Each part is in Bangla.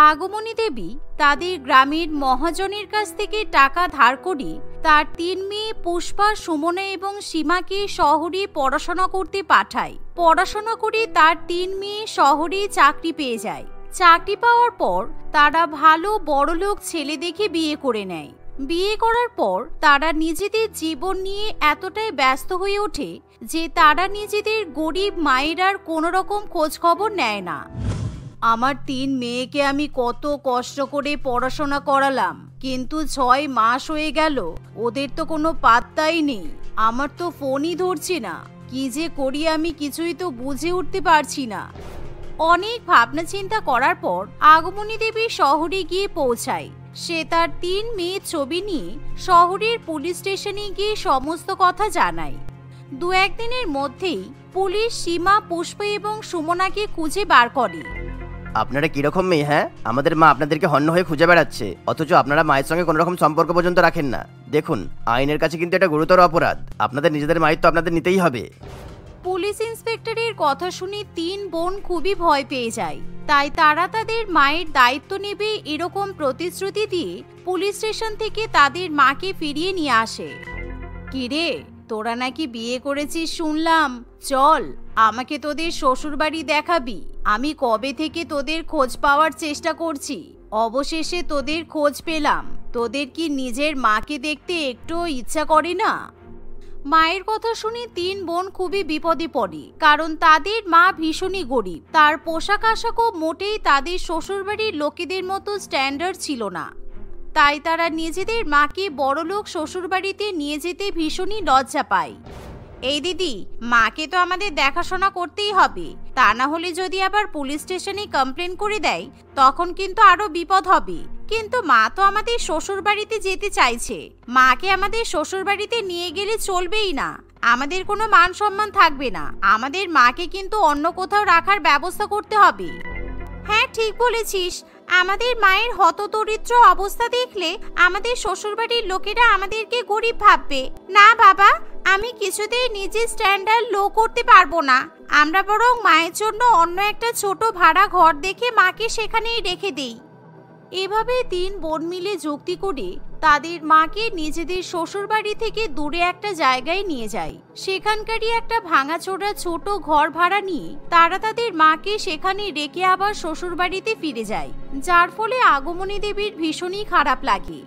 আগমনী দেবী তাদের গ্রামের মহাজনের কাছ থেকে টাকা ধার করে তার 3 মেয়ে পুষ্পা, সুমনা এবং সীমাকে শহরে পড়াশোনা করতে পাঠায়। পড়াশোনা করে তার 3 মেয়ে শহরে চাকরি পেয়ে যায়। চাকরি পাওয়ার পর তারা ভালো বড়লোক ছেলে দেখে বিয়ে করে নেয়। বিয়ে করার পর তারা নিজেদের জীবন নিয়ে এতটাই ব্যস্ত হয়ে ওঠে যে তারা নিজেদের গরিব মায়ের আর কোনো রকম খোঁজ খবর নেয় না। আমার 3 মেয়েকে আমি কত কষ্ট করে পড়াশোনা করালাম, কিন্তু 6 মাস হয়ে গেল, ওদের তো কোনো পাত্তাই নেই। আমার তো ফোনই ধরছে না। কি যে করি আমি কিছুই তো বুঝে উঠতে পারছি না। অনেক ভাবনা চিন্তা করার পর আগমনী দেবী শহরে গিয়ে পৌঁছায়। সে তার 3 মেয়ের ছবি নিয়ে শহরের পুলিশ স্টেশনে গিয়ে সমস্ত কথা জানায়। 2-1 দিনের মধ্যেই পুলিশ সীমা, পুষ্পা এবং সুমনাকে খুঁজে বার করে। আপনারা কিরকম মেয়ে? হ্যাঁ, আমাদের মা আপনাদেরকে হন্য হয়ে খুঁজে বেড়াচ্ছে, অথচ আপনারা মায়ের সঙ্গে কোনো রকম সম্পর্ক পর্যন্ত রাখেন না। দেখুন, আইনের কাছে কিন্তু এটা গুরুতর অপরাধ। আপনাদের নিজেদের মায়ের তো আপনাদের নিতেই হবে। পুলিশ ইন্সপেক্টরের কথা শুনে 3 বোন খুবই ভয় পেয়ে যায়। তাই তারা তাদের মায়ের দায়িত্ব নেবে এরকম প্রতিশ্রুতি দিয়ে পুলিশ স্টেশন থেকে তাদের মাকে ফিরিয়ে নিয়ে আসে। কিরে, তোরা নাকি বিয়ে করেছিস শুনলাম। চল, আমাকে তোদের শ্বশুরবাড়ি দেখাবি। আমি কবে থেকে তোদের খোঁজ পাওয়ার চেষ্টা করছি, অবশেষে তোদের খোঁজ পেলাম। তোদের কি নিজের মাকে দেখতে একটু ইচ্ছা করে না? মায়ের কথা শুনে 3 বোন খুবই বিপদে পড়ে, কারণ তাদের মা ভীষণই গরিব। তার পোশাক আশাকও মোটেই তাদের শ্বশুরবাড়ির লোকেদের মতো স্ট্যান্ডার্ড ছিল না। তাই তারা নিজেদের মাকে বড়লোক শ্বশুরবাড়িতে নিয়ে যেতে ভীষণই লজ্জা পায়। এই দিদি, মাকে তো আমাদের দেখাশোনা করতেই হবে, তা না হলে যদি আবার পুলিশ স্টেশনে কমপ্লেন করে দেয় তখন কিন্তু আরো বিপদ হবে। কিন্তু মা তো আমাদের শ্বশুর বাড়িতে যেতে চাইছে, মাকে আমাদের শ্বশুর বাড়িতে নিয়ে গেলে চলবেই না, আমাদের কোনো মান সম্মান থাকবে না। আমাদের মাকে কিন্তু অন্য কোথাও রাখার ব্যবস্থা করতে হবে। হ্যাঁ, ঠিক বলেছিস। আমাদের মায়ের হতদরিদ্র অবস্থা দেখলে আমাদের শ্বশুরবাড়ির লোকেরা আমাদেরকে গরিব ভাববে। না বাবা, আমি কিছুতেই নিজের স্ট্যান্ডার্ড লো করতে পারবো না। আমরা বরং মায়ের জন্য অন্য একটা ছোট ভাড়া ঘর দেখে মাকে সেখানেই রেখে দেই। এভাবে 3 বোন মিলে যুক্তি করে তাদের মাকে নিজেদের শ্বশুরবাড়ি থেকে দূরে একটা জায়গায় নিয়ে যায়। সেখানকারই একটা ভাঙাচোরা ছোট ঘর ভাড়া নিয়ে তারা তাদের মাকে সেখানে রেখে আবার শ্বশুরবাড়িতে ফিরে যায়, যার ফলে আগমনী দেবীর ভীষণই খারাপ লাগে।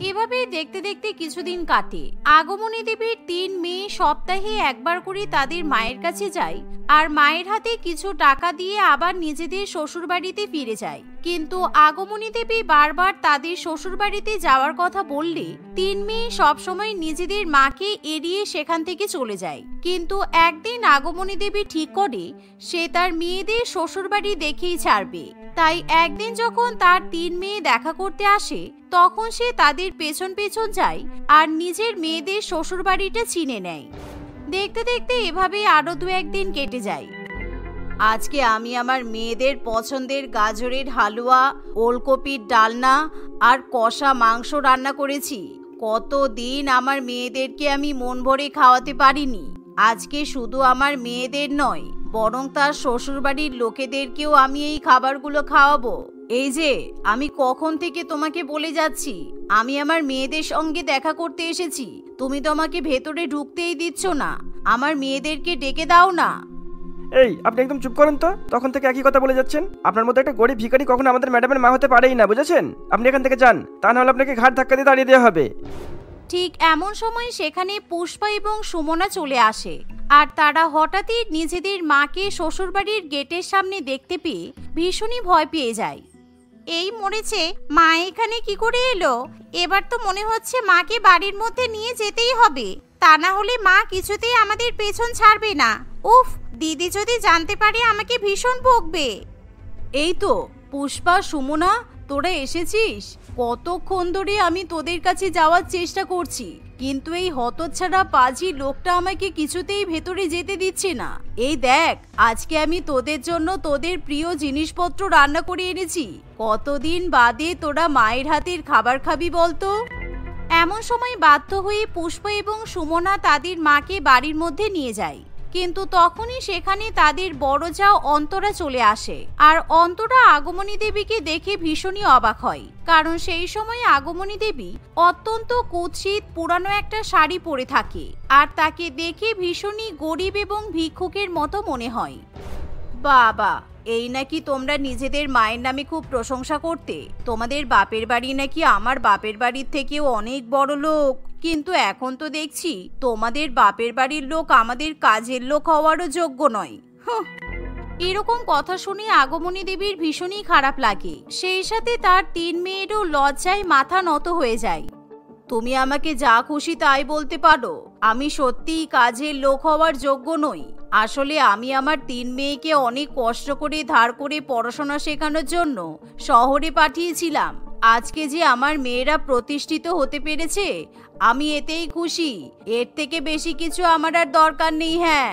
এভাবে দেখতে দেখতে কিছুদিন কাটে। আগমনী দেবীর 3 মেয়ে সপ্তাহে একবার করে তাদের মায়ের কাছে যায় আর মায়ের হাতে কিছু টাকা দিয়ে আবার নিজেদের শ্বশুরবাড়িতে ফিরে যায়। কিন্তু আগমনী দেবী বারবার তাদের শ্বশুরবাড়িতে যাওয়ার কথা বললে 3 মেয়ে সবসময় নিজেদের মাকে এড়িয়ে সেখান থেকে চলে যায়। কিন্তু একদিন আগমনী দেবী ঠিক করে সে তার মেয়েদের শ্বশুরবাড়ি দেখেই ছাড়বে। তাই একদিন যখন তার 3 মেয়ে দেখা করতে আসে তখন সে তাদের পেছন পেছন যায় আর নিজের মেয়েদের শ্বশুরবাড়িটা চিনে নেয়। দেখতে দেখতে এভাবে আরো 2-1 দিন কেটে যায়। আজকে আমি আমার মেয়েদের পছন্দের গাজরের হালুয়া, ওলকপির ডালনা আর কষা মাংস রান্না করেছি। কতদিন আমার মেয়েদেরকে আমি মন ভরে খাওয়াতে পারিনি। আজকে শুধু আমার মেয়েদের নয়, বরং তার শ্বশুরবাড়ির লোকেদেরকেও আমি এই খাবারগুলো খাওয়াবো। এই যে, আমি কখন থেকে তোমাকে বলে যাচ্ছি আমি আমার মেয়েদের সঙ্গে দেখা করতে এসেছি, তুমি তো আমাকে ভেতরে ঢুকতেই দিচ্ছ না। আমার মেয়েদেরকে ডেকে দাও না। এই, আপনি একদম চুপ করুন তো। তখন থেকে একই কথা বলে যাচ্ছেন। আপনার মতো একটা গরিব ভিখারি কখনো আমাদের ম্যাডামের মা হতে পারেই না, বুঝেছেন? আপনি এখান থেকে যান, তা নাহলে আপনাকে ঘাট ধাক্কা দিয়ে তাড়িয়ে দেওয়া হবে। ঠিক এমন সময় সেখানে পুষ্পা এবং সুমনা চলে আসে আর তারা হঠাৎই নিজেদের মাকে শ্বশুরবাড়ির গেটের সামনে দেখতে পেয়ে ভীষণই ভয় পেয়ে যায়। এই মরেছে, মা এখানে কি করে এলো? এবার তো মনে হচ্ছে মাকে বাড়ির মধ্যে নিয়ে যেতেই হবে, তা না হলে মা কিছুতেই আমাদের পেছন ছাড়বে না। উফ, দিদি যদি জানতে পারে আমাকে ভীষণ বকবে। এই তো পুষ্পা, সুমনা, তোরা এসেছিস। কতক্ষণ ধরে আমি তোদের কাছে যাওয়ার চেষ্টা করছি, কিন্তু এই হতচ্ছাড়া পাজি লোকটা আমাকে কিছুতেই ভেতরে যেতে দিচ্ছে না। এই দেখ, আজকে আমি তোদের জন্য তোদের প্রিয় জিনিসপত্র রান্না করে এনেছি। কতদিন বাদে তোরা মায়ের হাতের খাবার খাবি বলতো? এমন সময় বাধ্য হয়ে পুষ্পা এবং সুমনা তাদের মাকে বাড়ির মধ্যে নিয়ে যায়। কিন্তু তখনই সেখানে তাদের বড় যা অন্তরা চলে আসে। আর অন্তরা আগমনী দেবীকে দেখে ভীষণই অবাক হয়, কারণ সেই সময় আগমনী দেবী অত্যন্ত কুৎসিত পুরানো একটা শাড়ি পরে থাকে, আর তাকে দেখে ভীষণই গরিব এবং ভিক্ষুকের মতো মনে হয়। বাবা, এই নাকি তোমরা নিজেদের মায়ের নামে খুব প্রশংসা করতে? তোমাদের বাপের বাড়ি নাকি আমার বাপের বাড়ির থেকেও অনেক বড় লোক, কিন্তু এখন তো দেখছি তোমাদের বাপের বাড়ির লোক আমাদের কাজের লোক হওয়ারও যোগ্য নয়। এরকম কথা শুনে আগমনী দেবীর ভীষণই খারাপ লাগে, সেই সাথে তার 3 মেয়েরও লজ্জায় মাথা নত হয়ে যায়। তুমি আমাকে যা খুশি তাই বলতে পারো, আমি সত্যিই কাজের লোক হওয়ার যোগ্য নই। আসলে আমি আমার 3 মেয়েকে অনেক কষ্ট করে ধার করে পড়াশোনা শেখানোর জন্য শহরে পাঠিয়েছিলাম। আজকে যে আমার মেয়েরা প্রতিষ্ঠিত হতে পেরেছে, আমি এতেই খুশি। এর থেকে বেশি কিছু আমার আর দরকার নেই। হ্যাঁ।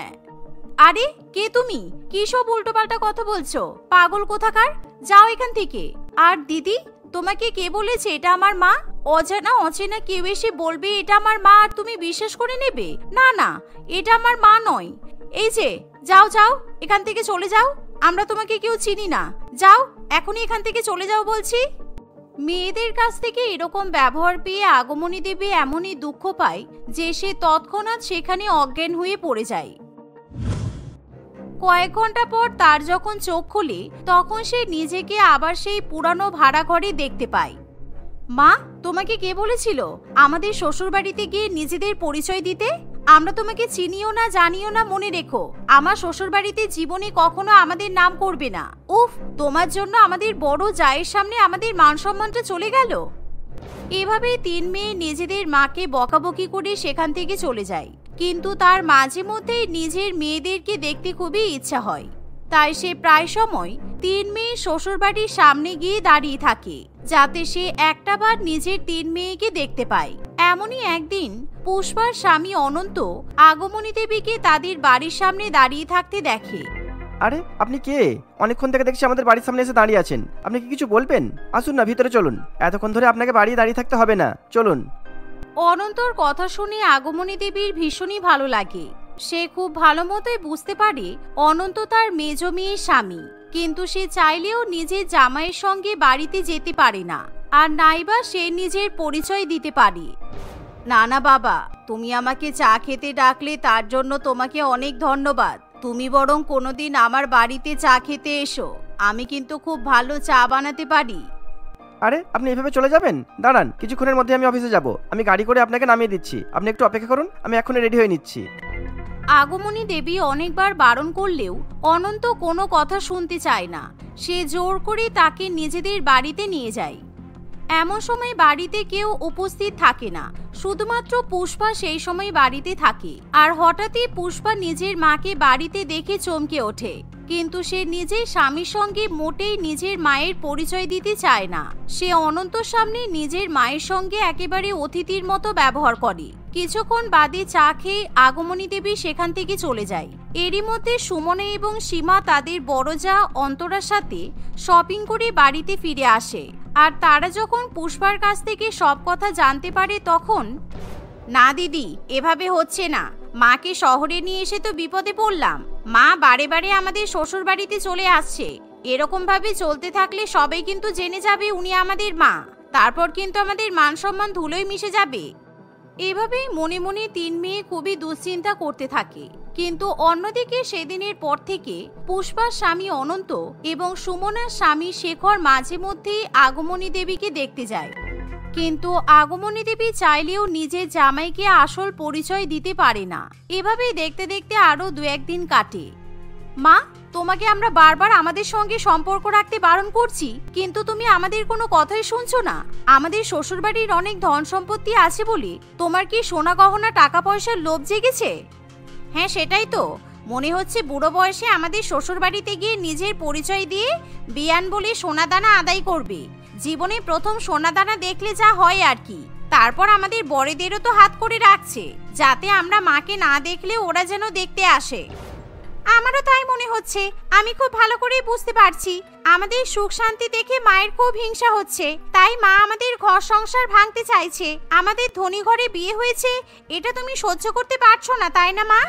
আরে কে তুমি? কি সব উল্টোপাল্টা কথা বলছো? পাগল কোথাকার, যাও এখান থেকে। আর দিদি, তোমাকে কে বলেছে এটা আমার মা? অজানা অচেনা কেউ এসে বলবে এটা আমার মা আর তুমি বিশ্বাস করে নেবে? না না, এটা আমার মা নয়। এই যে, যাও যাও, এখান থেকে চলে যাও। আমরা তোমাকে কেউ চিনি না। যাও, এখনই এখান থেকে চলে যাও বলছি। মেয়েদের কাছ থেকে এরকম ব্যবহার পেয়ে আগমনী দেবী এমনই দুঃখ পায় যে সে তৎক্ষণাৎ সেখানে অজ্ঞান হয়ে পড়ে যায়। কয়েক ঘন্টা পর তার যখন চোখ খুলে, তখন সে নিজেকে আবার সেই পুরানো ভাড়া ঘরে দেখতে পায়। মা, তোমাকে কে বলেছিল আমাদের শ্বশুর বাড়িতে গিয়ে নিজেদের পরিচয় দিতে? আমরা তোমাকে চিনিও না, জানিও না। মনে রেখো, আমার শ্বশুর বাড়িতে জীবনে কখনো আমাদের নাম করবে না। উফ, তোমার জন্য আমাদের বড় জায়ের সামনে আমাদের মান সম্মানটা চলে গেল। এভাবেই 3 মেয়ে নিজেদের মাকে বকাবকি করে সেখান থেকে চলে যায়। কিন্তু তার মাঝে মধ্যে নিজের মেয়েদেরকে দেখতে খুবই ইচ্ছা হয়, তাই সে প্রায় সময় 3 মেয়ে শ্বশুর বাড়ির সামনে গিয়ে দাঁড়িয়ে থাকে, যাতে সে একটাবার নিজের 3 মেয়েকে দেখতে পায়। এমনই একদিন পুষ্পার স্বামী অনন্ত আগমনী দেবীকে তাদের বাড়ির সামনে দাঁড়িয়ে থাকতে দেখে। আরে আপনি কে? অনেকক্ষণ থেকে দেখছি আমাদের বাড়ির সামনে এসে দাঁড়িয়ে আছেন। আপনি কি কিছু বলবেন? আসুন না, ভিতরে চলুন। এতক্ষণ ধরে আপনাকে বাড়িয়ে দাঁড়িয়ে থাকতে হবে না, চলুন। অনন্তর কথা শুনে আগমনী দেবীর ভীষণই ভালো লাগে। সে খুব ভালো মতোই বুঝতে পারে অনন্ত তার মেজ মেয়ের স্বামী, কিন্তু সে চাইলেও নিজের জামাইয়ের সঙ্গে বাড়িতে যেতে পারে না, আর নাইবা সে নিজের পরিচয় দিতে পারে। না না বাবা, তুমি আমাকে চা খেতে ডাকলে তার জন্য তোমাকে অনেক ধন্যবাদ। তুমি বরং কোনোদিন আমার বাড়িতে চা খেতে এসো, আমি কিন্তু খুব ভালো চা বানাতে পারি। আরে আপনি এভাবে চলে যাবেন? দাঁড়ান, কিছুক্ষণের মধ্যে আমি অফিসে যাব। আমি গাড়ি করে আপনাকে নামিয়ে দিচ্ছি, আপনি একটু অপেক্ষা করুন, আমি এখনই রেডি হয়ে নিচ্ছি। আগমনী দেবী অনেকবার বারণ করলেও অনন্ত কোনো কথা শুনতে চায় না। সে জোর করে তাকে নিজেদের বাড়িতে নিয়ে যায়। এমন সময় বাড়িতে কেউ উপস্থিত থাকে না, শুধুমাত্র পুষ্পা সেই সময় বাড়িতে থাকে। আর হঠাৎই পুষ্পা নিজের মাকে বাড়িতে দেখে চমকে ওঠে, কিন্তু সে নিজের স্বামীর সঙ্গে মোটেই নিজের মায়ের পরিচয় দিতে চায় না। সে অনন্তর সামনে নিজের মায়ের সঙ্গে একেবারে অতিথির মতো ব্যবহার করে। কিছুক্ষণ বাদে চা খেয়ে আগমনী দেবী সেখান থেকে চলে যায়। এরই মধ্যে সুমনা এবং সীমা তাদের বড় যা অন্তরার সাথে শপিং করে বাড়িতে ফিরে আসে। আর তারা যখন পুষ্পার কাছ থেকে সব কথা জানতে পারে, তখন না দিদি, এভাবে হচ্ছে না। মাকে শহরে নিয়ে এসে তো বিপদে পড়লাম। মা বারে বারে আমাদের শ্বশুর বাড়িতে চলে আসছে। এরকম ভাবে চলতে থাকলে সবাই কিন্তু জেনে যাবে উনি আমাদের মা, তারপর কিন্তু আমাদের মান সম্মান ধুলোয় মিশে যাবে। এভাবেই মনে মনে 3 মেয়ে খুবই দুশ্চিন্তা করতে থাকে। কিন্তু অন্যদিকে সেদিনের পর থেকে পুষ্পার স্বামী অনন্ত এবং সুমনার স্বামী শেখর মাঝে মধ্যেই আগমনী দেবীকে দেখতে যায়। কিন্তু আগমনী দেবী চাইলেও নিজের জামাইকে আসল পরিচয় দিতে পারে না। এভাবেই দেখতে দেখতে আরো 2-1 দিন কাটে। মা, তোমাকে আমরা বারবার আমাদের সঙ্গে সম্পর্ক রাখতে বারণ করছি, কিন্তু তুমি আমাদের কোনো কথাই শুনছো না। আমাদের শ্বশুরবাড়ির অনেক ধন সম্পত্তি আছে বলে তোমার কি সোনা গহনা টাকা পয়সার লোভ জেগেছে? হ্যাঁ, সেটাই তো। মনে হচ্ছে বুড়ো বয়সে আমাদের শ্বশুরবাড়িতে গিয়ে নিজের পরিচয় দিয়ে বিয়ান বলে সোনাদানা আদায় করবে। জীবনে প্রথম সোনাদানা দেখলে যা হয় আর কি। তারপর আমাদের বড়দেরও তো হাত করে রাখছে, যাতে আমরা মাকে না দেখলে ওরা যেন দেখতে আসে। আমারও তাই মনে হচ্ছে। আমি খুব ভালো করেই বুঝতে পারছি আমাদের সুখ শান্তি দেখে মায়ের খুব হিংসা হচ্ছে, তাই মা আমাদের ঘর সংসার ভাঙতে চাইছে। আমাদের ধনী ঘরে বিয়ে হয়েছে, এটা তুমি সহ্য করতে পারছো না, তাই না মা?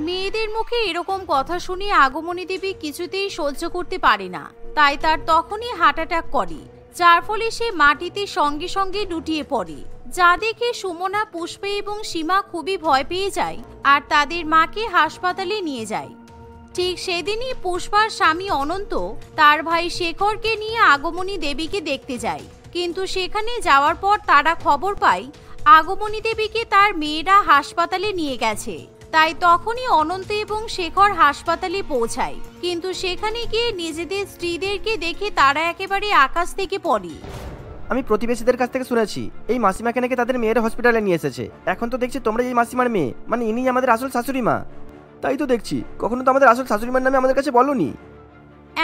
মেয়েদের মুখে এরকম কথা শুনে আগমনী দেবী কিছুতেই সহ্য করতে পারে না, তাই তার তখনই হার্ট অ্যাটাক করে, যার ফলে সে মাটিতে সঙ্গে সঙ্গে লুটিয়ে পড়ে। যা দেখে সুমনা, পুষ্পা এবং সীমা খুবই ভয় পেয়ে যায় আর তাদের মাকে হাসপাতালে নিয়ে যায়। ঠিক সেদিনই পুষ্পার স্বামী অনন্ত তার ভাই শেখরকে নিয়ে আগমনী দেবীকে দেখতে যায়, কিন্তু সেখানে যাওয়ার পর তারা খবর পায় আগমনী দেবীকে তার মেয়েরা হাসপাতালে নিয়ে গেছে। তাই তখনই অনন্ত এবং শেখর হাসপাতালে পৌঁছায়, কিন্তু সেখানে গিয়ে নিজেদের স্ত্রীদেরকে দেখে তারা একেবারে আকাশ থেকে পড়ে। আমি প্রতিবেশীদের কাছ থেকে শুনেছি এই মাসিমাকে নাকি তাদের মেয়ের হসপিটালে নিয়ে এসেছে। এখন তো দেখছি তোমরা এই মাসিমার মেয়ে, মানে ইনি আমাদের আসল শাশুড়ি মা। তাই তো দেখছি, কখনো তো আমাদের আসল শাশুড়ি মার নামে আমাদের কাছে বলোনি।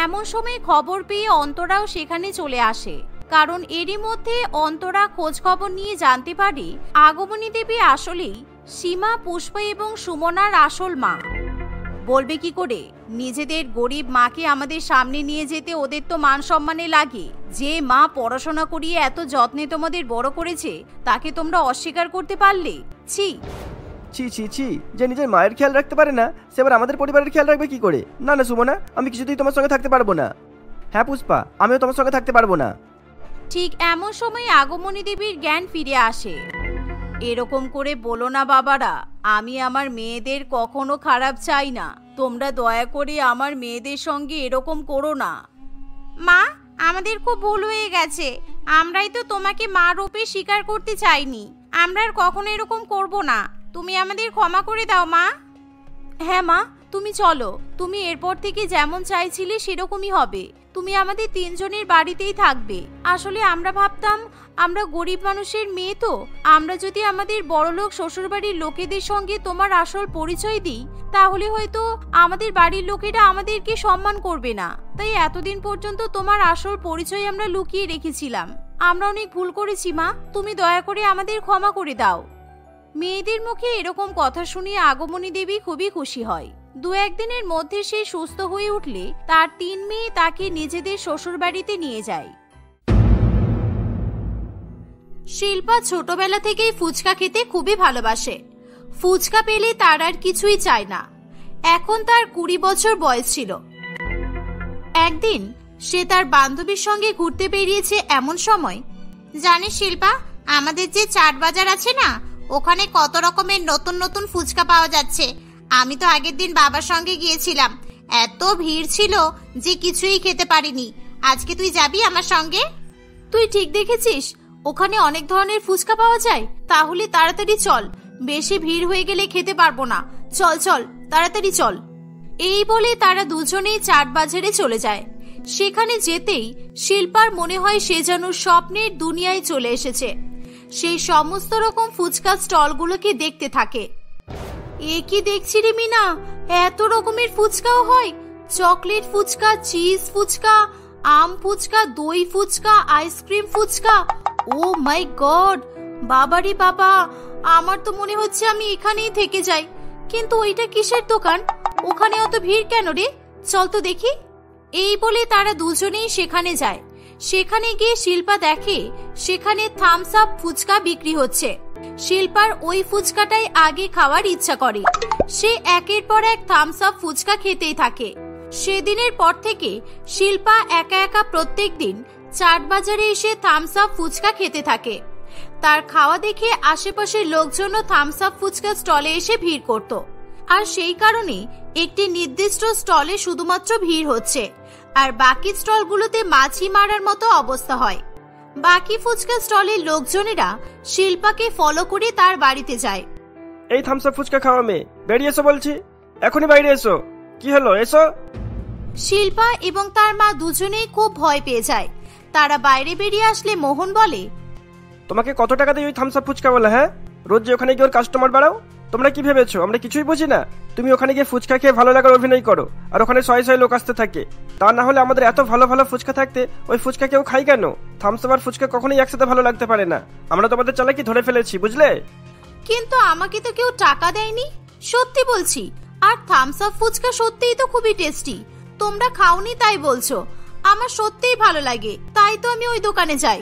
এমন সময় খবর পেয়ে অন্তরাও সেখানে চলে আসে, কারণ এরই মধ্যে অন্তরা খোঁজ খবর নিয়ে জানতে পারে আগমনী দেবী আসলেই সীমা, পুষ্পা এবং সুমনার আসল মা। বলবে কি করে? নিজেদের গরিব মাকে আমাদের সামনে নিয়ে যেতে ওদের তো মান সম্মানে লাগে। যে মা পড়াশোনা করিয়ে এত যত্নে তোমাদের বড় করেছে তাকে তোমরা অস্বীকার করতে পারলে? ছি ছি ছি ছি, যে নিজের মায়ের খেয়াল রাখতে পারে না সে আবার আমাদের পরিবারের খেয়াল রাখবে কি করে? না না সুমনা, আমি কিছুতেই তোমার সঙ্গে থাকতে পারবো না। হ্যাঁ পুষ্পা, আমিও তোমার সঙ্গে থাকতে পারবো না। ঠিক এমন সময় আগমনী দেবীর জ্ঞান ফিরে আসে। এরকম করে বলো না বাবারা, আমি আমার মেয়েদের কখনো খারাপ চাই না। তোমরা দয়া করে আমার মেয়েদের সঙ্গে এরকম করো না। মা, আমাদের খুব ভুল হয়ে গেছে। আমরাই তো তোমাকে মা রূপে স্বীকার করতে চাইনি। আমরা আর কখনো এরকম করব না। তুমি আমাদের ক্ষমা করে দাও মা। হ্যাঁ মা, তুমি চলো। তুমি এরপর থেকে যেমন চাইছিলে সেরকমই হবে। তুমি আমাদের তিনজনের বাড়িতেই থাকবে। আসলে আমরা ভাবতাম আমরা গরিব মানুষের মেয়ে, তো আমরা যদি আমাদের বড়লোক শ্বশুরবাড়ির লোকেদের সঙ্গে তোমার আসল পরিচয় দিই তাহলে হয়তো আমাদের বাড়ির লোকেরা আমাদেরকে সম্মান করবে না। তাই এতদিন পর্যন্ত তোমার আসল পরিচয় আমরা লুকিয়ে রেখেছিলাম। আমরা অনেক ভুল করেছি মা, তুমি দয়া করে আমাদের ক্ষমা করে দাও। মেয়েদের মুখে এরকম কথা শুনে আগমনী দেবী খুবই খুশি হয়। দু একদিনের মধ্যে সে সুস্থ হয়ে উঠলে তার 3 মেয়ে তাকে নিজেদের শ্বশুরবাড়িতে নিয়ে যায়। শিল্পা ছোটবেলা থেকেই ফুচকা খেতে খুবই ভালোবাসে। ফুচকা পেলে তার আর কিছুই চায় না। এখন তার 20 বছর বয়স ছিল। একদিন সে তার বান্ধবীর সঙ্গে ঘুরতে বেরিয়েছে। এমন সময়, জানিস শিল্পা, আমাদের যে চাট বাজার আছে না, ওখানে কত রকমের নতুন নতুন ফুচকা পাওয়া যাচ্ছে। আমি তো আগের দিন বাবার সঙ্গে গিয়েছিলাম, এত ভিড় ছিল যে কিছুই খেতে পারিনি। আজকে তুই যাবি আমার সঙ্গে? তুই ঠিক দেখেছিস, ওখানে অনেক ধরনের ফুচকা পাওয়া যায়। তাহলে তাড়াতাড়ি চল, বেশি ভিড় হয়ে গেলে খেতে পারবো না। চল চল, তাড়াতাড়ি চল। এই বলে তারা দুজনেই চাট বাজারে চলে যায়। সেখানে যেতেই শিল্পার মনে হয় সে যেন স্বপ্নের দুনিয়ায় চলে এসেছে। সেই সমস্ত রকম ফুচকা স্টলগুলোকে দেখতে থাকে। এ কি দেখছি রে মিনা, এত রকমের ফুচকাও হয়? চকলেট ফুচকা, চিজ ফুচকা, আম ফুচকা, দই ফুচকা, আইসক্রিম ফুচকা। ও মাই গড, বাবারে বাবা, আমার তো মনে হচ্ছে আমি এখানেই থেকে যাই। কিন্তু ওইটা কিসের দোকান? ওখানে অত ভিড় কেন রে? চল তো দেখি। এই বলে তারা দুজনেই সেখানে যায়। সেখানে গিয়ে শিল্পা দেখে সেখানে থামস আপ ফুচকা বিক্রি হচ্ছে। শিল্পার ওই ফুচকাটাই আগে খাওয়ার ইচ্ছা করে। সে একের পর এক থামস আপ ফুচকা খেতেই থাকে। সেদিনের পর থেকে শিল্পা একা একা প্রত্যেক দিন চাট বাজারে এসে থামস আপ ফুচকা খেতে থাকে। তার খাওয়া দেখে আশেপাশের লোকজনও থামস আপ ফুচকা স্টলে এসে ভিড় করত। আর সেই কারণে একটি নির্দিষ্ট স্টলে শুধুমাত্র ভিড় হচ্ছে, আর বাকি স্টলগুলোতে মাছি মারার মতো অবস্থা হয়। বাকি ফুচকা স্টলের লোকজনেরা শিল্পাকে ফলো করে তার বাড়িতে যায়। এই থামস আপ ফুচকা খাওয়া মেয়ে, বেরিয়ে এসো বলছি, এখনই বাইরে এসো। কি হলো, এসো। শিল্পা এবং তার মা দুজনেই খুব ভয় পেয়ে যায়। তারা বাইরে বেরিয়ে আসলে মোহন বলে, তোমাকে কত টাকা দিয়ে ওই থামস আপ ফুচকা বলে? হ্যাঁ, রোজ যে ওখানে গিয়ে ওর কাস্টমার বাড়াও। তোমরা কি ভেবেছো আমরা কিছুই বুঝি না? তুমি ওখানে গিয়ে ফুচকা খেয়ে ভালো লাগার অভিনয় করো, আর ওখানে শয়ে শয়ে লোক আসতে থাকে। তা না হলে আমাদের এত ভালো ভালো ফুচকা থাকতে ওই ফুচকা কেউ খাই কেন? থামস আপ আর ফুচকা কখনোই একসাথে ভালো লাগতে পারে না। আমরা তোমাদের চালাকি ধরে ফেলেছি, বুঝলে? কিন্তু আমাকে তো কেউ টাকা দেয়নি, সত্যি বলছি। আর থামস আপ ফুচকা সত্যিই তো খুবই টেস্টি। তোমরা খাওনি তাই বলছো, আমার সত্যিই ভালো লাগে, তাই তো আমি ওই দোকানে যাই।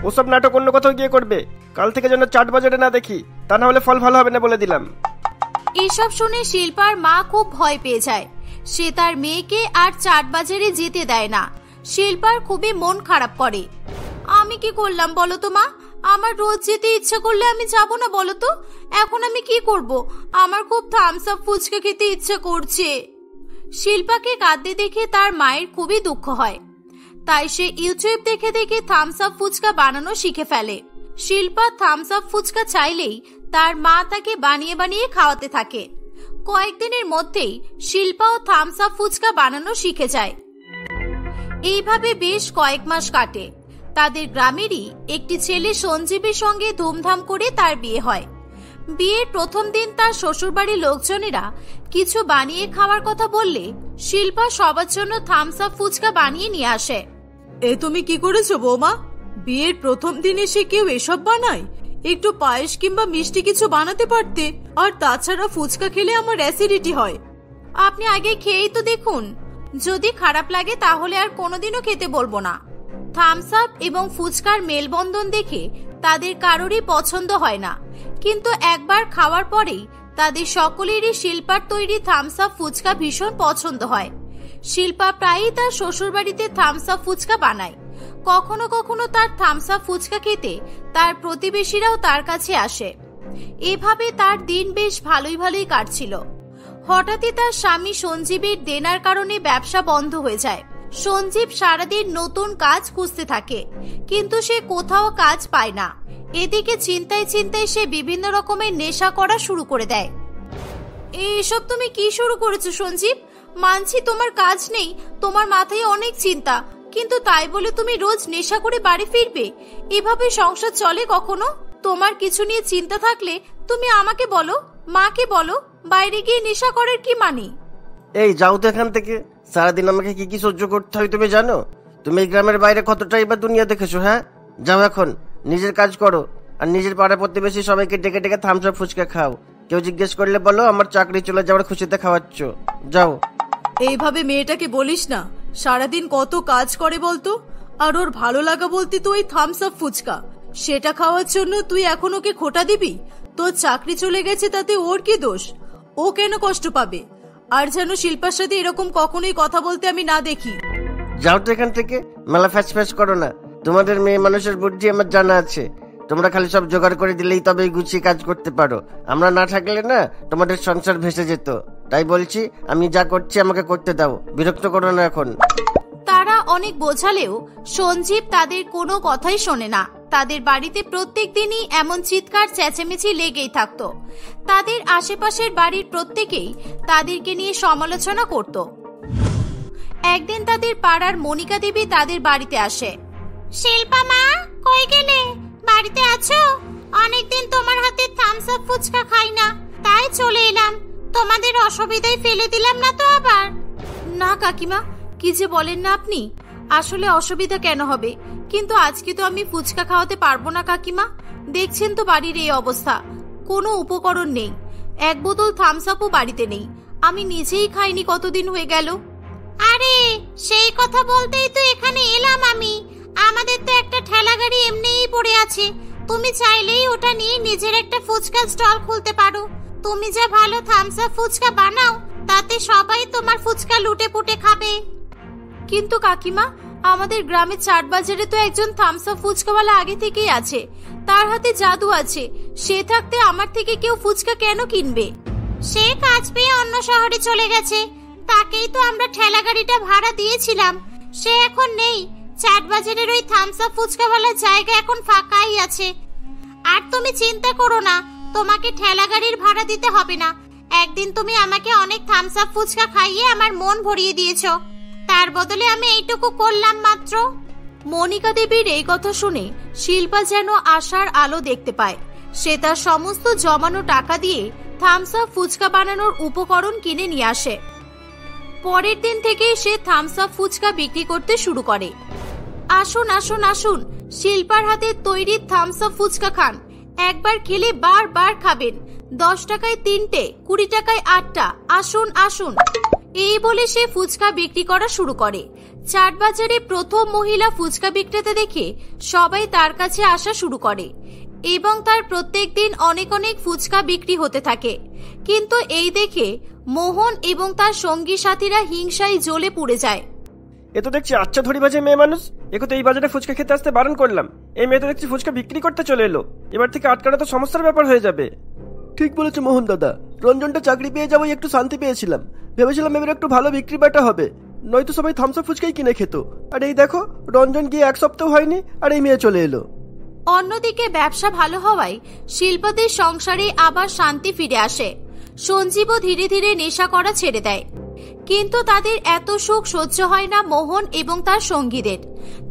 ওসব নাটক অন্য কোথাও গিয়ে করবে। কাল থেকে যেন চাট বাজারে না দেখি, তা না হলে ফল ভালো হবে না বলে দিলাম। এসব শুনে শিল্পার মা খুব ভয় পেয়ে যায়। সে তার মেয়েকে আর চাট বাজারে যেতে দেয় না। শিল্পার খুবই মন খারাপ করে। আমি কি করলাম বলো তো মা? আমার রোজ যেতে ইচ্ছা করলে আমি যাব না বলো তো? এখন আমি কি করব? আমার খুব থামস আপ ফুচকা খেতে ইচ্ছা করছে। শিল্পাকে কাঁদতে দেখে তার মায়ের খুবই দুঃখ হয়। তাই সে ইউটিউব দেখে দেখে থামস আপ ফুচকা বানানো শিখে ফেলে। শিল্পা থামস আপ ফুচকা চাইলেই তার মা তাকে বানিয়ে বানিয়ে খাওয়াতে থাকে। কয়েকদিনের মধ্যেই শিল্পাও থামস আপ ফুচকা বানানো শিখে যায়। এইভাবে বেশ কয়েক মাস কাটে। তাদের গ্রামেরই একটি ছেলে সঞ্জীবের সঙ্গে ধুমধাম করে তার বিয়ে হয়। বিয়ের প্রথম দিন তার শ্বশুরবাড়ির লোকজনেরা কিছু বানিয়ে খাওয়ার কথা বললে শিল্পা সবার জন্য থামস আপ ফুচকা বানিয়ে নিয়ে আসে। এ তুমি কি করেছো বৌমা? বিয়ের প্রথম দিন এসে কেউ এসব বানায়? একটু পায়েস কিংবা মিষ্টি কিছু বানাতে পারতে। আর তাছাড়া ফুচকা খেলে আমার অ্যাসিডিটি হয়। আপনি আগে খেয়েই তো দেখুন, যদি খারাপ লাগে তাহলে আর কোনোদিনও খেতে বলবো না। থামস আপ এবং ফুচকার মেলবন্ধন দেখে তাদের কারোরই পছন্দ হয় না, কিন্তু একবার খাওয়ার পরেই তাদের সকলেরই শিল্পার তৈরি থামস আপ ফুচকা ভীষণ পছন্দ হয়। শিল্পা প্রায়ই তার শ্বশুরবাড়িতে থামস আপ ফুচকা বানায়। কখনো কখনো তার থামস আপ ফুচকা খেতে তার প্রতিবেশীরাও তার কাছে আসে। এভাবে তার দিন বেশ ভালোই কাটছিল। হঠাৎই তার স্বামী সঞ্জীবের দেনার কারণে ব্যবসা বন্ধ হয়ে যায়। সঞ্জীব সারাদিন নতুন কাজ খুঁজতে থাকে, কিন্তু সে কোথাও কাজ পায় না। এদিকে চিন্তায় সে বিভিন্ন রকমের নেশা করা শুরু করে দেয়। এসব তুমি কি শুরু করেছো সঞ্জীব? মানছি তোমার কাজ নেই, তোমার মাথায় অনেক চিন্তা, কিন্তু তাই বলে তুমি রোজ নেশা করে বাড়ি ফিরবে? এভাবে সংসার চলে কখনো? তোমার কিছু নিয়ে চিন্তা থাকলে তুমি আমাকে বলো, মাকে বলো। বাইরে গিয়ে নেশা করার কি মানে? এই যাও তো এখান থেকে। সারাদিন আমাকে কি কি সহ্য করতে হয় তুমি জানো? তুমি এই গ্রামের বাইরে কতটাই বা দুনিয়া দেখেছো? হ্যাঁ, যাও এখন নিজের কাজ করো, আর নিজের পাড়া প্রতিবেশী সবাইকে ডেকে ডেকে থামস আপ ফুচকা খাও। কেউ জিজ্ঞেস করলে বলো আমার চাকরি চলে যাওয়ার খুশিতে খাওয়াচ্ছ। যাও। এইভাবে মেয়েটাকে বলিস না, সারাদিন কত কাজ করে বলতো। আর ওর ভালো লাগা বলতে তো ওই থামস আপ ফুচকা, সেটা খাওয়ার জন্য তুই এখন ওকে খোটা দিবি? তোর চাকরি চলে গেছে, তাতে ওর কি দোষ? ও কেন কষ্ট পাবে? আর যেন শিল্পার সাথে এরকম কখনোই কথা বলতে আমি না দেখি। যাও তো এখান থেকে, মেলা ফ্যাচ ফ্যাচ করো না। তোমাদের মেয়ে মানুষের বুদ্ধি আমার জানা আছে। তোমরা খালি সব জোগাড় করে দিলেই তবে গুছিয়ে কাজ করতে পারো। আমরা না থাকলে না তোমাদের সংসার ভেসে যেত। তাই বলছি, আমি যা করছি আমাকে করতে দাও, বিরক্ত করো না এখন। তারা অনেক বোঝালেও সঞ্জীব তাদের কোনো কথাই শোনে না। তাদের বাড়িতে প্রত্যেক দিনই এমন চিৎকার চেঁচামেচি লেগেই থাকতো। তাদের আশেপাশের বাড়ির প্রত্যেকেই তাদেরকে নিয়ে সমালোচনা করত। একদিন তাদের পাড়ার মনিকা দেবী তাদের বাড়িতে আসে। শিল্পা মা, কই গেলে? বাড়িতে আছো? অনেকদিন তোমার হাতে থামস আপ ফুচকা খাই না, তাই চলে এলাম। তোমাদের অসুবিধায় ফেলে দিলাম না তো আবার? না কাকিমা, কি যে বলেন না আপনি। আসলে অসুবিধা কেন হবে, কিন্তু আজকে তো আমি ফুচকা খাওয়াতে পারবো না কাকিমা। দেখছেন তো বাড়ির এই অবস্থা, কোনো উপকরণ নেই। এক বোতল থামস আপও বাড়িতে নেই। আমি নিজেই খাইনি কতদিন হয়ে গেল। আরে সেই কথা বলতেই তো এখানে এলাম আমি। আমাদের তো একটা ঠেলা গাড়ি এমনিই পড়ে আছে, তুমি চাইলেই ওটা নিয়ে নিজের একটা ফুচকা স্টল খুলতে পারো। তুমি যা ভালো থামস আপ ফুচকা বানাও, তাতে সবাই তোমার ফুচকা লুটে পুটে খাবে। কিন্তু কাকিমা, আমাদের গ্রামের চাট বাজারে তো একজন থামস আপ ফুচকাওয়ালা আগে থেকেই আছে। তার হাতে জাদু আছে। সে থাকতে আমার থেকে কেউ ফুচকা কেন কিনবে? সে কাজ পেয়ে অন্য শহরে চলে গেছে, তাকেই তো আমরা ঠেলা গাড়িটা ভাড়া দিয়েছিলাম। সে এখন নেই। চাট বাজারের ওই থামস আপ ফুচকাওয়ালার জায়গা এখন ফাঁকাই আছে। আর তুমি চিন্তা করো না, তোমাকে ঠেলা গাড়ির ভাড়া দিতে হবে না। একদিন তুমি আমাকে অনেক থামস আপ ফুচকা খাইয়ে আমার মন ভরিয়ে দিয়েছো, তার বদলে আমি এইটুকু করলাম মাত্র। মনিকা দেবীর এই কথা শুনে শিল্পা যেন আশার আলো দেখতে পায়। সে তার সমস্ত জমানো টাকা দিয়ে থামস আপ ফুচকা বানানোর উপকরণ কিনে নিয়ে আসে। পরের দিন থেকে সে থামস আপ ফুচকা বিক্রি করতে শুরু করে। আসুন আসুন আসুন, শিল্পার হাতে তৈরি থামস আপ ফুচকা খান। একবার খেলে বারবার খাবেন। 10 টাকায় 3টে, 20 টাকায় 8টা। আসুন আসুন। এই বলে সে ফুচকা বিক্রি করা শুরু করে। চাট বাজারে প্রথম মহিলা ফুচকা বিক্রেতা দেখে সবাই তার কাছে আসা শুরু করে এবং তার প্রত্যেক দিন অনেক অনেক ফুচকা বিক্রি হতে থাকে। কিন্তু এই দেখে মোহন এবং তার সঙ্গী সাথীরা হিংসায় জ্বলে পুড়ে যায়। এ তো দেখছি আচ্ছা ধরি বাজে মেয়ে মানুষ, একে তো এই বাজারে ফুচকা খেতে আসতে বারণ করলাম, এই মেয়ে তো দেখছি ফুচকা বিক্রি করতে চলে এলো। এবার থেকে আটকাটা তো সমস্যার ব্যাপার হয়ে যাবে। ঠিক বলেছে মোহন দাদা, রঞ্জনটা চাকরি পেয়ে যাবো একটু শান্তি পেয়েছিলাম, ভেবেছিলাম এবার একটু ভালো বিক্রি বাটা হবে, নয়তো সবাই থামসআপ ফুচকাই কিনে খেত। আর এই দেখো, রঞ্জন গিয়ে 1 সপ্তাহ হয়নি আর এই মেয়ে চলে এলো। অন্যদিকে ব্যবসা ভালো হওয়ায় শিল্পাদের সংসারে আবার শান্তি ফিরে আসে। সঞ্জীবও ধীরে ধীরে নেশা করা ছেড়ে দেয়। কিন্তু তাদের এত সুখ সহ্য হয় না মোহন এবং তার সঙ্গীদের।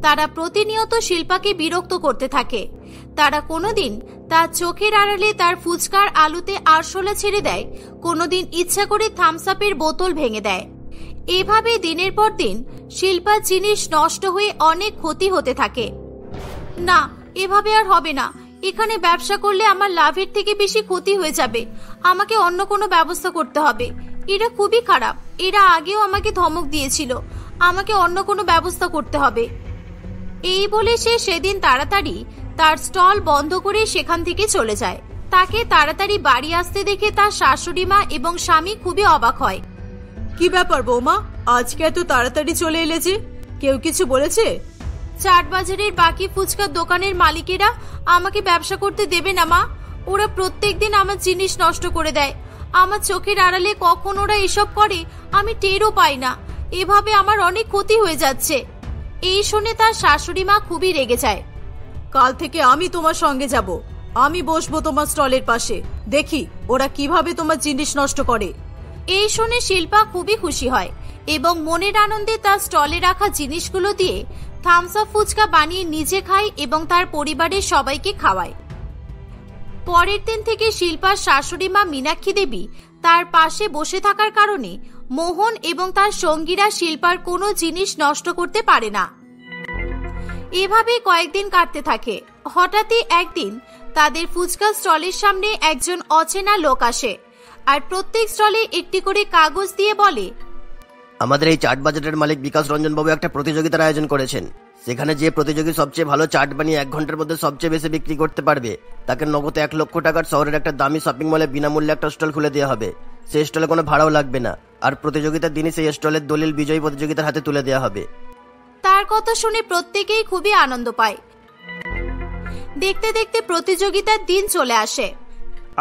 তারা প্রতিনিয়ত শিল্পাকে বিরক্ত করতে থাকে। তারা কোনোদিন তার চোখের আড়ালে তার ফুচকার আলুতে আরশোলা ছেড়ে দেয়, কোনোদিন ইচ্ছা করে থামসআপের বোতল ভেঙে দেয়। এভাবে দিনের পর দিন শিল্পার জিনিস নষ্ট হয়ে অনেক ক্ষতি হতে থাকে। না, এভাবে আর হবে না। এখানে ব্যবসা করলে আমার লাভের থেকে বেশি ক্ষতি হয়ে যাবে। আমাকে অন্য কোনো ব্যবস্থা করতে হবে। এরা খুবই খারাপ। এরা আগেও আমাকে ধমক দিয়েছিল। আমাকে অন্য কোনো ব্যবস্থা করতে হবে। এই বলে সে সেদিন তাড়াতাড়ি তার স্টল বন্ধ করে সেখান থেকে চলে যায়। তাকে তাড়াতাড়ি বাড়ি আসতে দেখে তার শাশুড়ি মা এবং স্বামী খুবই অবাক হয়। কি ব্যাপার বৌমা, আজকে এত তাড়াতাড়ি চলে এলে যে? কেউ কিছু বলেছে? চাট বাজারের বাকি ফুচকার দোকানের মালিকেরা আমাকে ব্যবসা করতে দেবে না মা। ওরা প্রত্যেকদিন আমার জিনিস নষ্ট করে দেয়। আমার চোখের আড়ালে কখন ওরা এসব করে আমি টেরও পাই না। এভাবে আমার অনেক ক্ষতি হয়ে যাচ্ছে। এই শুনে তার শাশুড়ি মা খুবই রেগে যায়। কাল থেকে আমি তোমার সঙ্গে যাব। আমি বসবো তোমার স্টলের পাশে, দেখি ওরা কিভাবে তোমার জিনিস নষ্ট করে। এই শুনে শিল্পা খুবই খুশি হয় এবং মনের আনন্দে তার স্টলে রাখা জিনিসগুলো দিয়ে থামসআপ ফুচকা বানিয়ে নিজে খায় এবং তার পরিবারের সবাইকে খাওয়ায়। পরের দিন থেকে শিল্পার শাশুড়ি মা মীনাক্ষী দেবী তার পাশে বসে থাকার কারণে মোহন এবং তার সঙ্গীরা শিল্পার কোনো জিনিস নষ্ট করতে পারে না। এভাবে কয়েকদিন কাটতে থাকে। হঠাৎই একদিন তাদের ফুচকা স্টলের সামনে একজন অচেনা লোক আসে আর প্রত্যেক স্টলে একটি করে কাগজ দিয়ে বলে, আমাদের এই চাট বাজারের মালিক বিকাশ রঞ্জন বাবু একটা প্রতিযোগিতার আয়োজন করেছেন। সেখানে যে প্রতিযোগী সবচেয়ে ভালো চাট বানিয়ে 1 ঘন্টার মধ্যে সবচেয়ে বেশি বিক্রি করতে পারবে তাকে নগদে 1 লক্ষ টাকার শহরের একটা দামি শপিং মলে বিনামূল্যে একটা স্টল খুলে দেওয়া হবে। সেই স্টলে কোনো ভাড়াও লাগবে না, আর প্রতিযোগিতার দিনই সেই স্টলের দলিল বিজয়ী প্রতিযোগিতার হাতে তুলে দেওয়া হবে। তার কথা শুনে প্রত্যেকেই খুবই আনন্দ পায়। দেখতে দেখতে প্রতিযোগিতার দিন চলে আসে।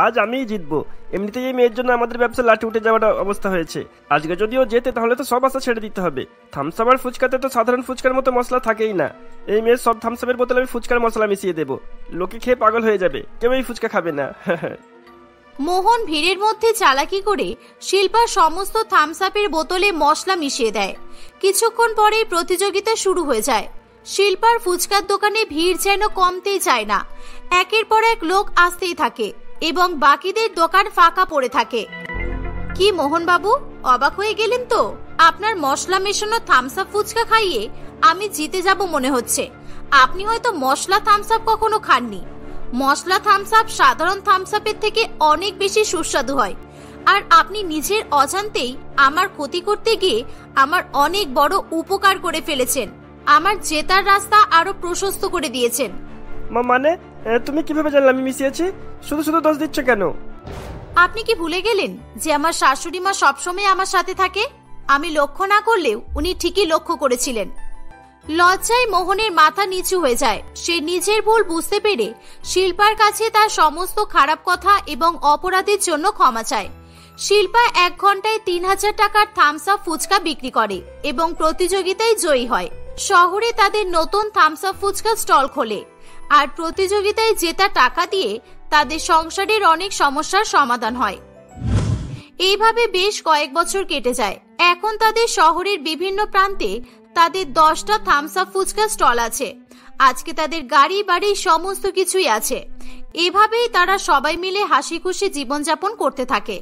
আজ আমিই জিতবো। এমনিতেই এই মেয়ের জন্য আমাদের ব্যবসা লাঠি উঠে যাওয়ার অবস্থা হয়েছে। আজকে যদিও যেতে তাহলে তো সব আশা ছেড়ে দিতে হবে। থামসআপ আর ফুচকাতে তো সাধারণ ফুচকার মতো মশলা থাকেই না। এই মেয়ের সব থামসআপের বোতলে আমি ফুচকার মশলা মিশিয়ে দেবো। লোকে খেয়ে পাগল হয়ে যাবে, কেউ এই ফুচকা খাবে না। মোহন ভিড়ের মধ্যে চালাকি করে শিল্পার সমস্ত থামসআপের বোতলে মশলা মিশিয়ে দেয়। কিছুক্ষণ পরেই প্রতিযোগিতা শুরু হয়ে যায়। শিল্পার ফুচকার দোকানে ভিড় যেন কমতেই চায় না। একের পর এক লোক আসতেই থাকে এবং বাকিদের দোকান ফাঁকা পড়ে থাকে। কি মোহন বাবু, অবাক হয়ে গেলেন তো? আপনার মশলা মেশানো থামসআপ ফুচকা খাইয়ে আমি জিতে যাব মনে হচ্ছে। আপনি হয়তো মশলা থামসআপ কখনো খাননি। মশলা থামসআপ সাধারণ থামসআপের থেকে অনেক বেশি সুস্বাদু হয়। আর আপনি নিজের অজান্তেই আমার ক্ষতি করতে গিয়ে আমার অনেক বড় উপকার করে ফেলেছেন। আমার জেতার রাস্তা আরো প্রশস্ত করে দিয়েছেন। মানে তুমি কিভাবে জানলে আমি মিশিয়েছি? শুধু শুধু দোষ দিচ্ছ কেন? আপনি কি ভুলে গেলেন যে আমার শাশুড়ি মা সবসময় আমার সাথে থাকে? আমি লক্ষ্য না করলেও উনি ঠিকই লক্ষ্য করেছিলেন। লজ্জায় মোহনের মাথা নিচু হয়ে যায়। সে নিজের ভুল বুঝতে পেরে শিল্পার কাছে তার সমস্ত খারাপ কথা এবং অপরাধের জন্য ক্ষমা চায়। শিল্পা 1 ঘন্টায় 3000 টাকার থামসআপ ফুচকা বিক্রি করে এবং প্রতিযোগিতায় জয়ী হয়। শহরে তাদের নতুন থামসআপ ফুচকা স্টল খোলে আর প্রতিযোগিতায় জেতা টাকা দিয়ে তাদের সংসারের অনেক সমস্যার সমাধান হয়। এইভাবে বেশ কয়েক বছর কেটে যায়। এখন তাদের শহরের বিভিন্ন প্রান্তে তাদের 10টা থামসআপ ফুচকা স্টল আছে। আজকে তাদের গাড়ি বাড়ি সমস্ত কিছুই আছে। এভাবেই তারা সবাই মিলে হাসি খুশি জীবনযাপন করতে থাকে।